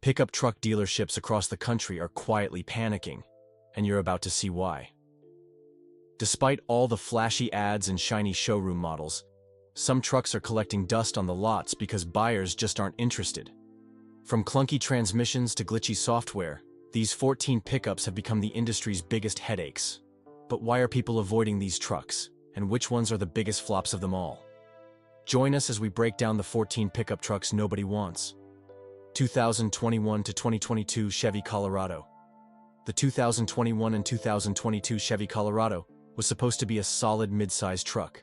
Pickup truck dealerships across the country are quietly panicking, and you're about to see why. Despite all the flashy ads and shiny showroom models, some trucks are collecting dust on the lots because buyers just aren't interested. From clunky transmissions to glitchy software, these 14 pickups have become the industry's biggest headaches. But why are people avoiding these trucks, and which ones are the biggest flops of them all? Join us as we break down the 14 pickup trucks nobody wants. 2021 to 2022 Chevy Colorado. The 2021 and 2022 Chevy Colorado was supposed to be a solid mid-size truck.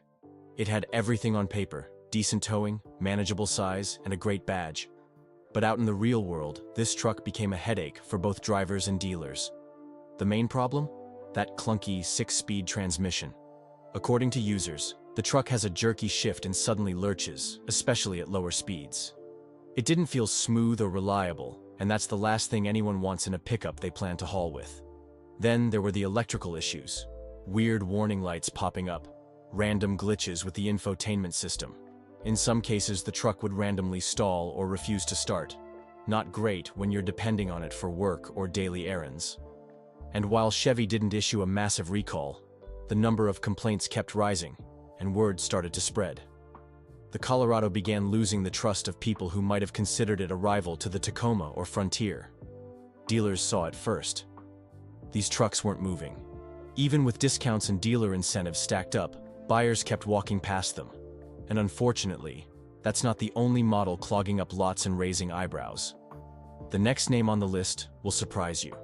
It had everything on paper: decent towing, manageable size, and a great badge. But out in the real world, this truck became a headache for both drivers and dealers. The main problem? That clunky 6-speed transmission. According to users, the truck has a jerky shift and suddenly lurches, especially at lower speeds. It didn't feel smooth or reliable, and that's the last thing anyone wants in a pickup they plan to haul with. Then there were the electrical issues. Weird warning lights popping up, random glitches with the infotainment system. In some cases, the truck would randomly stall or refuse to start. Not great when you're depending on it for work or daily errands. And while Chevy didn't issue a massive recall, the number of complaints kept rising, and word started to spread. The Colorado began losing the trust of people who might have considered it a rival to the Tacoma or Frontier. Dealers saw it first. These trucks weren't moving. Even with discounts and dealer incentives stacked up, buyers kept walking past them. And unfortunately, that's not the only model clogging up lots and raising eyebrows. The next name on the list will surprise you.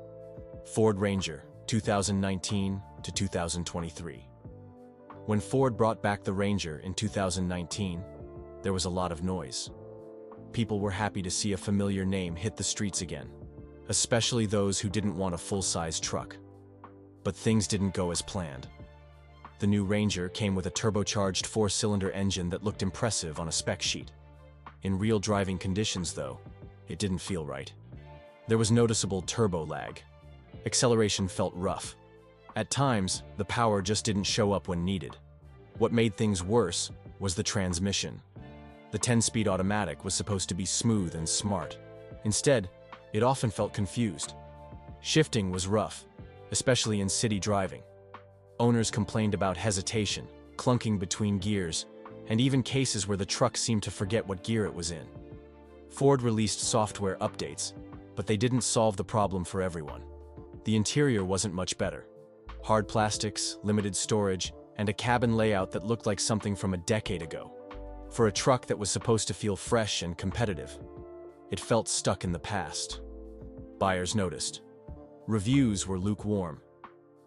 Ford Ranger, 2019 to 2023. When Ford brought back the Ranger in 2019, there was a lot of noise. People were happy to see a familiar name hit the streets again, especially those who didn't want a full-size truck. But things didn't go as planned. The new Ranger came with a turbocharged 4-cylinder engine that looked impressive on a spec sheet. In real driving conditions, though, it didn't feel right. There was noticeable turbo lag. Acceleration felt rough. At times, the power just didn't show up when needed. What made things worse was the transmission. The 10-speed automatic was supposed to be smooth and smart. Instead, it often felt confused. Shifting was rough, especially in city driving. Owners complained about hesitation, clunking between gears, and even cases where the truck seemed to forget what gear it was in. Ford released software updates, but they didn't solve the problem for everyone. The interior wasn't much better. Hard plastics, limited storage, and a cabin layout that looked like something from a decade ago. For a truck that was supposed to feel fresh and competitive, it felt stuck in the past. Buyers noticed. Reviews were lukewarm.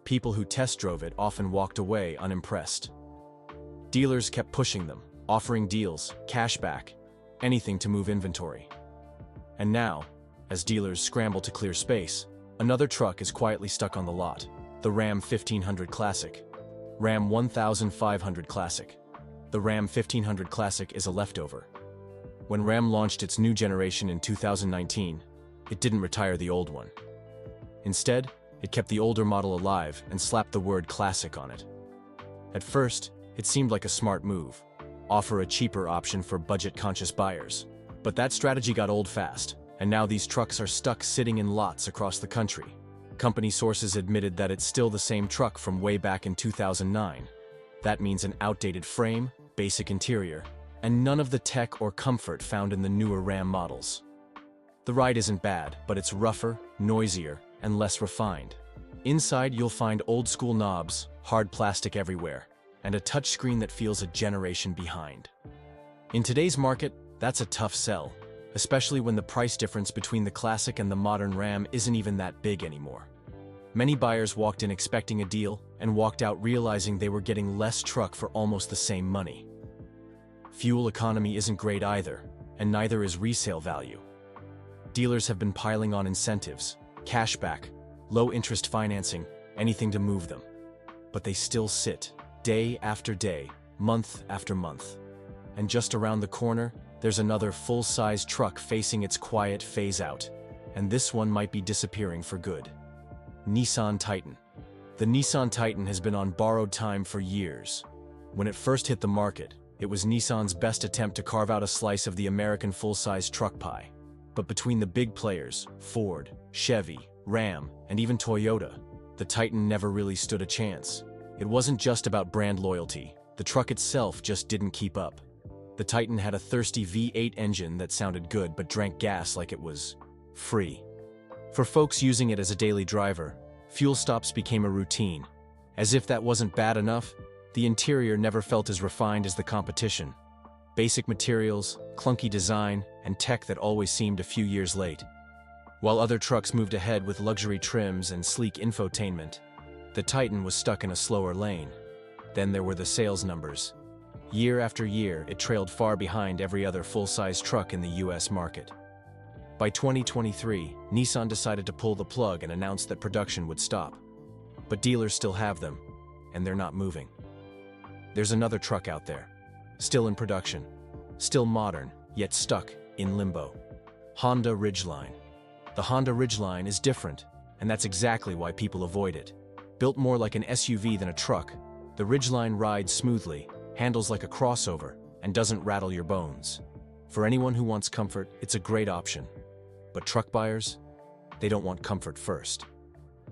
People who test drove it often walked away unimpressed. Dealers kept pushing them, offering deals, cashback, anything to move inventory. And now, as dealers scramble to clear space, another truck is quietly stuck on the lot. The Ram 1500 Classic. Ram 1500 Classic. The Ram 1500 Classic is a leftover. When Ram launched its new generation in 2019, it didn't retire the old one. Instead, it kept the older model alive and slapped the word Classic on it. At first, it seemed like a smart move. Offer a cheaper option for budget-conscious buyers. But that strategy got old fast, and now these trucks are stuck sitting in lots across the country. Company sources admitted that it's still the same truck from way back in 2009. That means an outdated frame, basic interior, and none of the tech or comfort found in the newer Ram models. The ride isn't bad, but it's rougher, noisier, and less refined. Inside, you'll find old-school knobs, hard plastic everywhere, and a touchscreen that feels a generation behind. In today's market, that's a tough sell, especially when the price difference between the Classic and the modern Ram isn't even that big anymore. Many buyers walked in expecting a deal and walked out realizing they were getting less truck for almost the same money. Fuel economy isn't great either, and neither is resale value. Dealers have been piling on incentives, cashback, low-interest financing, anything to move them. But they still sit, day after day, month after month. And just around the corner, there's another full-size truck facing its quiet phase-out, and this one might be disappearing for good. Nissan Titan. The Nissan Titan has been on borrowed time for years. When it first hit the market, it was Nissan's best attempt to carve out a slice of the American full-size truck pie. But between the big players, Ford, Chevy, Ram, and even Toyota, the Titan never really stood a chance. It wasn't just about brand loyalty. The truck itself just didn't keep up. The Titan had a thirsty V8 engine that sounded good but drank gas like it was free. For folks using it as a daily driver, fuel stops became a routine. As if that wasn't bad enough, the interior never felt as refined as the competition. Basic materials, clunky design, and tech that always seemed a few years late. While other trucks moved ahead with luxury trims and sleek infotainment, the Titan was stuck in a slower lane. Then there were the sales numbers. Year after year, it trailed far behind every other full-size truck in the US market. By 2023, Nissan decided to pull the plug and announce that production would stop. But dealers still have them, and they're not moving. There's another truck out there, still in production, still modern, yet stuck in limbo. Honda Ridgeline. The Honda Ridgeline is different, and that's exactly why people avoid it. Built more like an SUV than a truck, the Ridgeline rides smoothly, handles like a crossover, and doesn't rattle your bones. For anyone who wants comfort, it's a great option. But truck buyers, they don't want comfort first.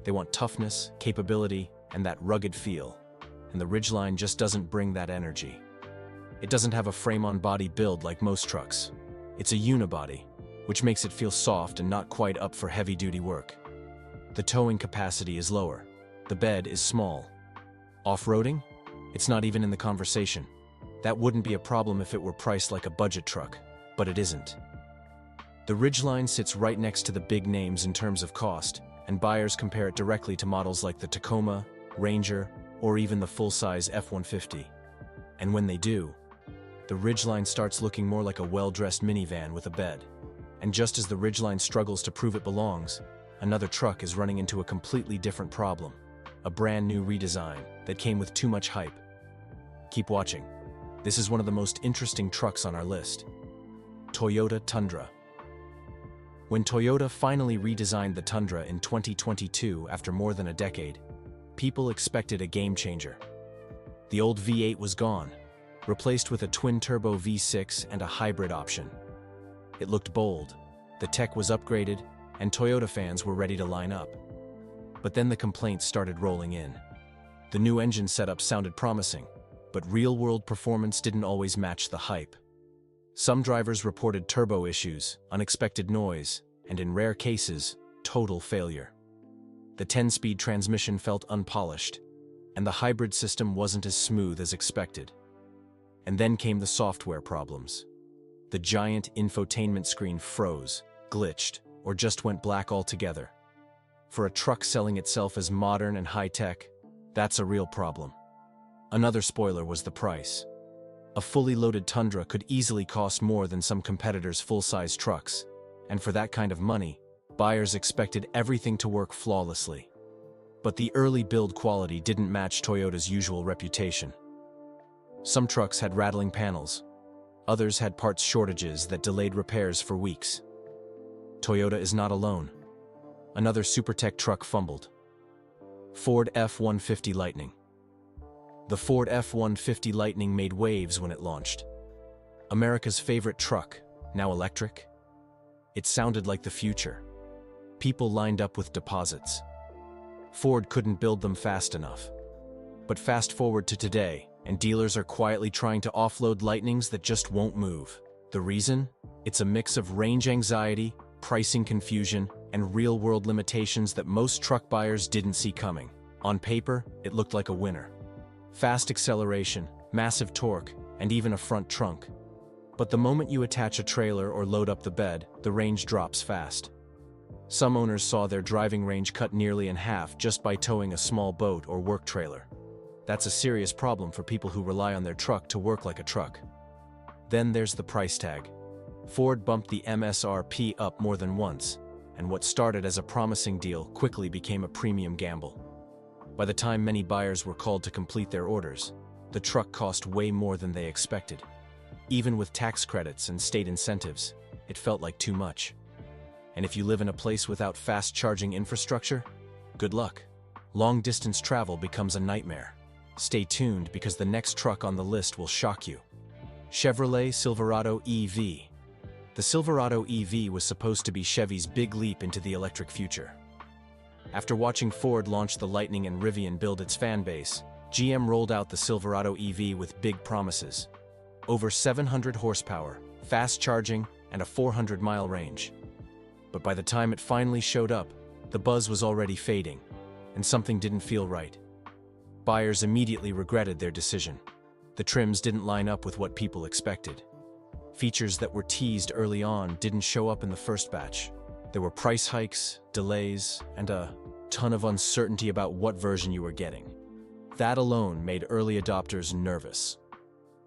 They want toughness, capability, and that rugged feel. And the Ridgeline just doesn't bring that energy. It doesn't have a frame-on-body build like most trucks. It's a unibody, which makes it feel soft and not quite up for heavy-duty work. The towing capacity is lower. The bed is small. Off-roading? It's not even in the conversation. That wouldn't be a problem if it were priced like a budget truck, but it isn't. The Ridgeline sits right next to the big names in terms of cost, and buyers compare it directly to models like the Tacoma, Ranger, or even the full-size F-150. And when they do, the Ridgeline starts looking more like a well-dressed minivan with a bed. And just as the Ridgeline struggles to prove it belongs, another truck is running into a completely different problem. A brand new redesign that came with too much hype. Keep watching. This is one of the most interesting trucks on our list. Toyota Tundra. When Toyota finally redesigned the Tundra in 2022 after more than a decade, people expected a game changer. The old V8 was gone, replaced with a twin-turbo V6 and a hybrid option. It looked bold, the tech was upgraded, and Toyota fans were ready to line up. But then the complaints started rolling in. The new engine setup sounded promising, but real-world performance didn't always match the hype. Some drivers reported turbo issues, unexpected noise, and in rare cases, total failure. The 10-speed transmission felt unpolished, and the hybrid system wasn't as smooth as expected. And then came the software problems. The giant infotainment screen froze, glitched, or just went black altogether. For a truck selling itself as modern and high-tech, that's a real problem. Another spoiler was the price. A fully loaded Tundra could easily cost more than some competitors' full-size trucks, and for that kind of money, buyers expected everything to work flawlessly. But the early build quality didn't match Toyota's usual reputation. Some trucks had rattling panels. Others had parts shortages that delayed repairs for weeks. Toyota is not alone. Another SuperTech truck fumbled. Ford F-150 Lightning. The Ford F-150 Lightning made waves when it launched. America's favorite truck, now electric. It sounded like the future. People lined up with deposits. Ford couldn't build them fast enough. But fast forward to today, and dealers are quietly trying to offload Lightnings that just won't move. The reason? It's a mix of range anxiety, pricing confusion, and real-world limitations that most truck buyers didn't see coming. On paper, it looked like a winner. Fast acceleration, massive torque, and even a front trunk. But the moment you attach a trailer or load up the bed, the range drops fast. Some owners saw their driving range cut nearly in half just by towing a small boat or work trailer. That's a serious problem for people who rely on their truck to work like a truck. Then there's the price tag. Ford bumped the MSRP up more than once, and what started as a promising deal quickly became a premium gamble. By the time many buyers were called to complete their orders, the truck cost way more than they expected. Even with tax credits and state incentives, it felt like too much. And if you live in a place without fast charging infrastructure, good luck. Long-distance travel becomes a nightmare. Stay tuned because the next truck on the list will shock you. Chevrolet Silverado EV. The Silverado EV was supposed to be Chevy's big leap into the electric future. After watching Ford launch the Lightning and Rivian build its fan base, GM rolled out the Silverado EV with big promises. Over 700 horsepower, fast charging, and a 400-mile range. But by the time it finally showed up, the buzz was already fading, and something didn't feel right. Buyers immediately regretted their decision. The trims didn't line up with what people expected. Features that were teased early on didn't show up in the first batch. There were price hikes, delays, and a ton of uncertainty about what version you were getting. That alone made early adopters nervous.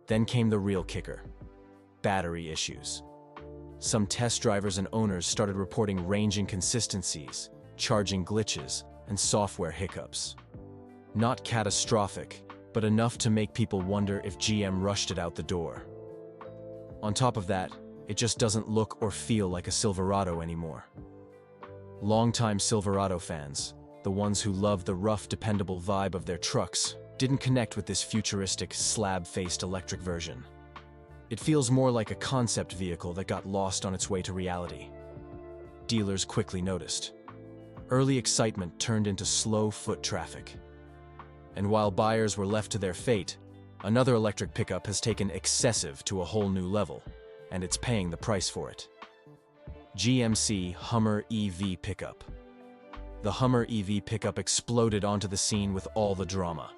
Then came the real kicker: battery issues. Some test drivers and owners started reporting range inconsistencies, charging glitches, and software hiccups. Not catastrophic, but enough to make people wonder if GM rushed it out the door. On top of that, it just doesn't look or feel like a Silverado anymore. Longtime Silverado fans, the ones who love the rough, dependable vibe of their trucks, didn't connect with this futuristic, slab-faced electric version. It feels more like a concept vehicle that got lost on its way to reality. Dealers quickly noticed. Early excitement turned into slow foot traffic. And while buyers were left to their fate, another electric pickup has taken excessive to a whole new level, and it's paying the price for it. GMC Hummer EV pickup. The Hummer EV pickup exploded onto the scene with all the drama.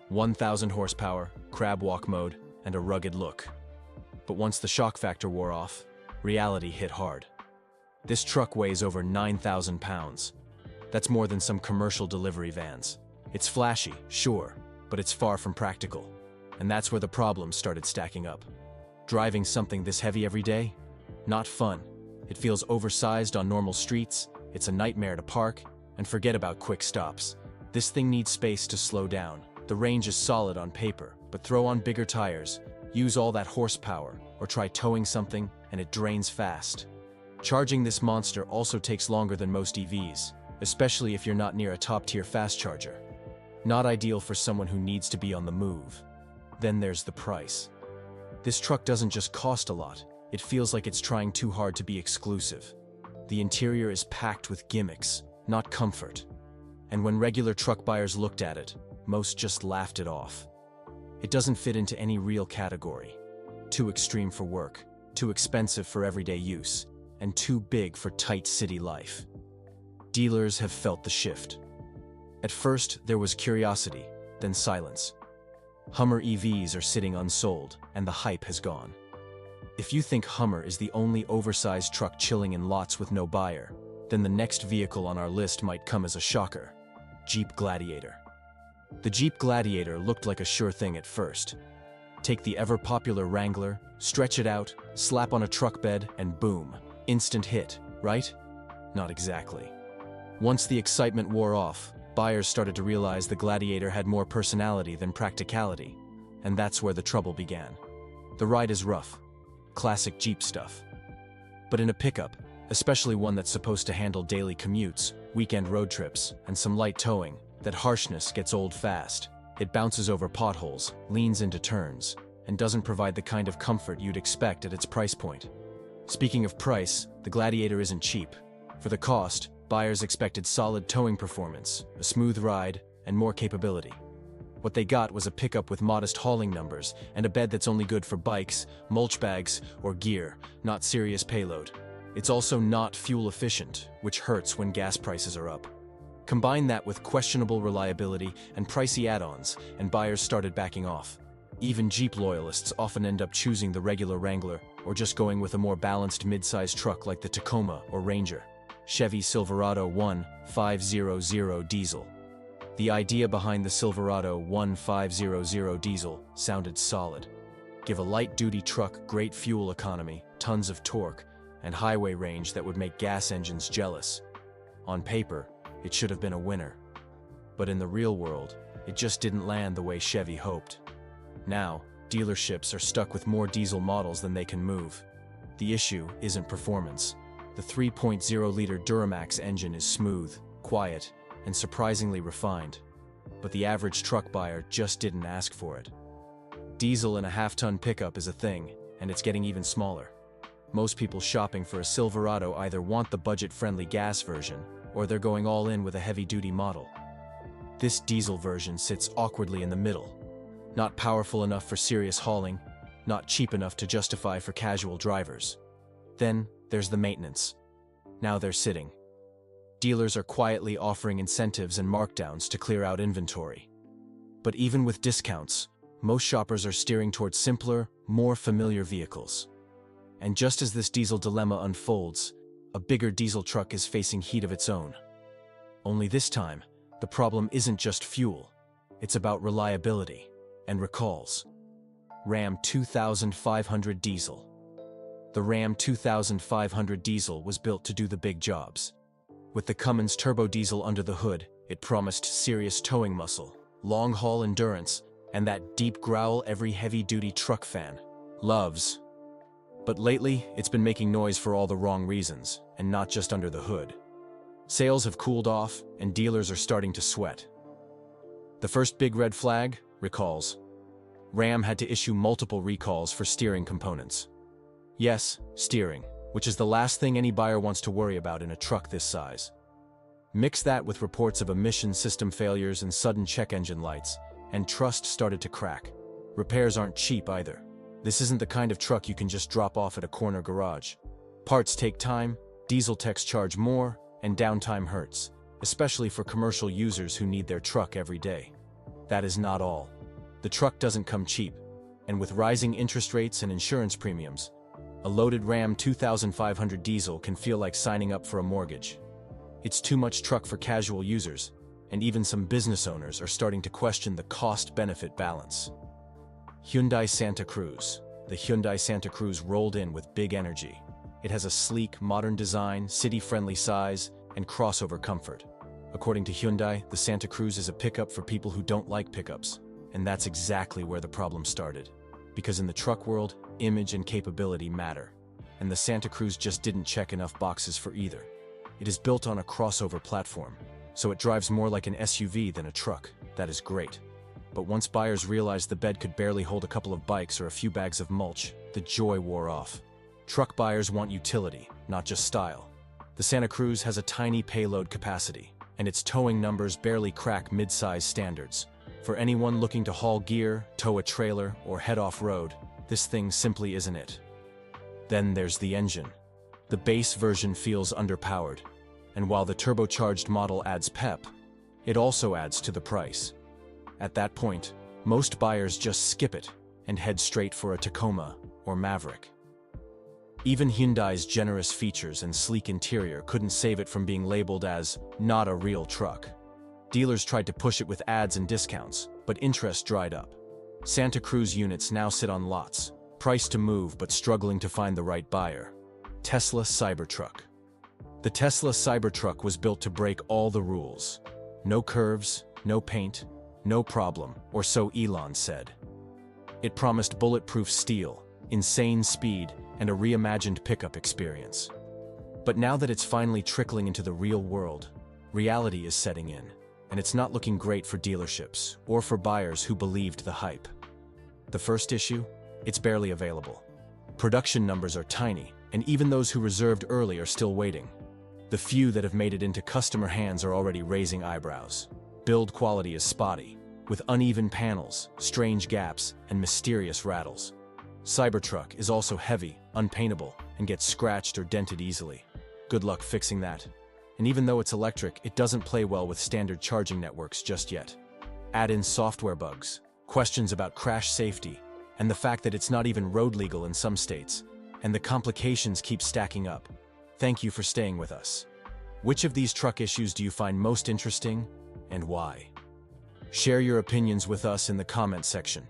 1,000 horsepower, crab walk mode, and a rugged look. But once the shock factor wore off, reality hit hard. This truck weighs over 9,000 pounds. That's more than some commercial delivery vans. It's flashy, sure, but it's far from practical. And that's where the problems started stacking up. Driving something this heavy every day? Not fun. It feels oversized on normal streets, it's a nightmare to park, and forget about quick stops. This thing needs space to slow down. The range is solid on paper, but throw on bigger tires, use all that horsepower, or try towing something, and it drains fast. Charging this monster also takes longer than most EVs, especially if you're not near a top-tier fast charger. Not ideal for someone who needs to be on the move. Then there's the price. This truck doesn't just cost a lot, it feels like it's trying too hard to be exclusive. The interior is packed with gimmicks, not comfort. And when regular truck buyers looked at it, most just laughed it off. It doesn't fit into any real category. Too extreme for work, too expensive for everyday use, and too big for tight city life. Dealers have felt the shift. At first, there was curiosity, then silence. Hummer EVs are sitting unsold, and the hype has gone. If you think Hummer is the only oversized truck chilling in lots with no buyer, then the next vehicle on our list might come as a shocker: Jeep Gladiator. The Jeep Gladiator looked like a sure thing at first. Take the ever-popular Wrangler, stretch it out, slap on a truck bed, and boom, instant hit, right? Not exactly. Once the excitement wore off, buyers started to realize the Gladiator had more personality than practicality, and that's where the trouble began. The ride is rough, classic Jeep stuff. But in a pickup, especially one that's supposed to handle daily commutes, weekend road trips, and some light towing, that harshness gets old fast. It bounces over potholes, leans into turns, and doesn't provide the kind of comfort you'd expect at its price point. Speaking of price, the Gladiator isn't cheap. For the cost, buyers expected solid towing performance, a smooth ride, and more capability. What they got was a pickup with modest hauling numbers and a bed that's only good for bikes, mulch bags, or gear, not serious payload. It's also not fuel efficient, which hurts when gas prices are up. Combine that with questionable reliability and pricey add-ons, and buyers started backing off. Even Jeep loyalists often end up choosing the regular Wrangler or just going with a more balanced mid-size truck like the Tacoma or Ranger. Chevy Silverado 1500 diesel. The idea behind the Silverado 1500 diesel sounded solid. Give a light-duty truck great fuel economy, tons of torque, and highway range that would make gas engines jealous. On paper, it should have been a winner. But in the real world, it just didn't land the way Chevy hoped. Now, dealerships are stuck with more diesel models than they can move. The issue isn't performance. The 3.0-liter Duramax engine is smooth, quiet, and surprisingly refined. But the average truck buyer just didn't ask for it. Diesel in a half-ton pickup is a thing, and it's getting even smaller. most people shopping for a Silverado either want the budget-friendly gas version, or they're going all in with a heavy-duty model. This diesel version sits awkwardly in the middle. Not powerful enough for serious hauling, not cheap enough to justify for casual drivers. Then, there's the maintenance. Now they're sitting. Dealers are quietly offering incentives and markdowns to clear out inventory. But even with discounts, most shoppers are steering towards simpler, more familiar vehicles. And just as this diesel dilemma unfolds, a bigger diesel truck is facing heat of its own. Only this time, the problem isn't just fuel. It's about reliability and recalls. Ram 2500 diesel. The Ram 2500 diesel was built to do the big jobs. With the Cummins turbo diesel under the hood, it promised serious towing muscle, long-haul endurance, and that deep growl every heavy-duty truck fan loves. But lately, it's been making noise for all the wrong reasons, and not just under the hood. Sales have cooled off, and dealers are starting to sweat. The first big red flag? Recalls. Ram had to issue multiple recalls for steering components. Yes, steering, which is the last thing any buyer wants to worry about in a truck this size. Mix that with reports of emission system failures and sudden check engine lights, and trust started to crack. Repairs aren't cheap either. This isn't the kind of truck you can just drop off at a corner garage. Parts take time, diesel techs charge more, and downtime hurts, especially for commercial users who need their truck every day. That is not all. The truck doesn't come cheap, and with rising interest rates and insurance premiums, a loaded Ram 2500 diesel can feel like signing up for a mortgage. It's too much truck for casual users, and even some business owners are starting to question the cost-benefit balance. Hyundai Santa Cruz. The Hyundai Santa Cruz rolled in with big energy. It has a sleek, modern design, city-friendly size, and crossover comfort. According to Hyundai, the Santa Cruz is a pickup for people who don't like pickups, and that's exactly where the problem started. Because in the truck world, image and capability matter, and the Santa Cruz just didn't check enough boxes for either. It is built on a crossover platform, so it drives more like an SUV than a truck. That is great. But once buyers realized the bed could barely hold a couple of bikes or a few bags of mulch, the joy wore off. Truck buyers want utility, not just style. The Santa Cruz has a tiny payload capacity, and its towing numbers barely crack mid-size standards. For anyone looking to haul gear, tow a trailer, or head off-road, this thing simply isn't it. Then there's the engine. The base version feels underpowered, and while the turbocharged model adds pep, it also adds to the price. At that point, most buyers just skip it and head straight for a Tacoma or Maverick. Even Hyundai's generous features and sleek interior couldn't save it from being labeled as not a real truck. Dealers tried to push it with ads and discounts, but interest dried up. Santa Cruz units now sit on lots, priced to move but struggling to find the right buyer. Tesla Cybertruck. The Tesla Cybertruck was built to break all the rules. No curves, no paint, no problem, or so Elon said. It promised bulletproof steel, insane speed, and a reimagined pickup experience. But now that it's finally trickling into the real world, reality is setting in, and it's not looking great for dealerships or for buyers who believed the hype. The first issue? It's barely available. Production numbers are tiny, and even those who reserved early are still waiting. The few that have made it into customer hands are already raising eyebrows. Build quality is spotty, with uneven panels, strange gaps, and mysterious rattles. Cybertruck is also heavy, unpaintable, and gets scratched or dented easily. Good luck fixing that. And even though it's electric, it doesn't play well with standard charging networks just yet. Add in software bugs, questions about crash safety, and the fact that it's not even road legal in some states, and the complications keep stacking up. Thank you for staying with us. Which of these truck issues do you find most interesting, and why? Share your opinions with us in the comment section.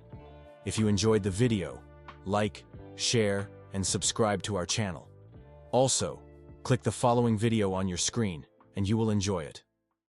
If you enjoyed the video, like, share, and subscribe to our channel. Also, click the following video on your screen, and you will enjoy it.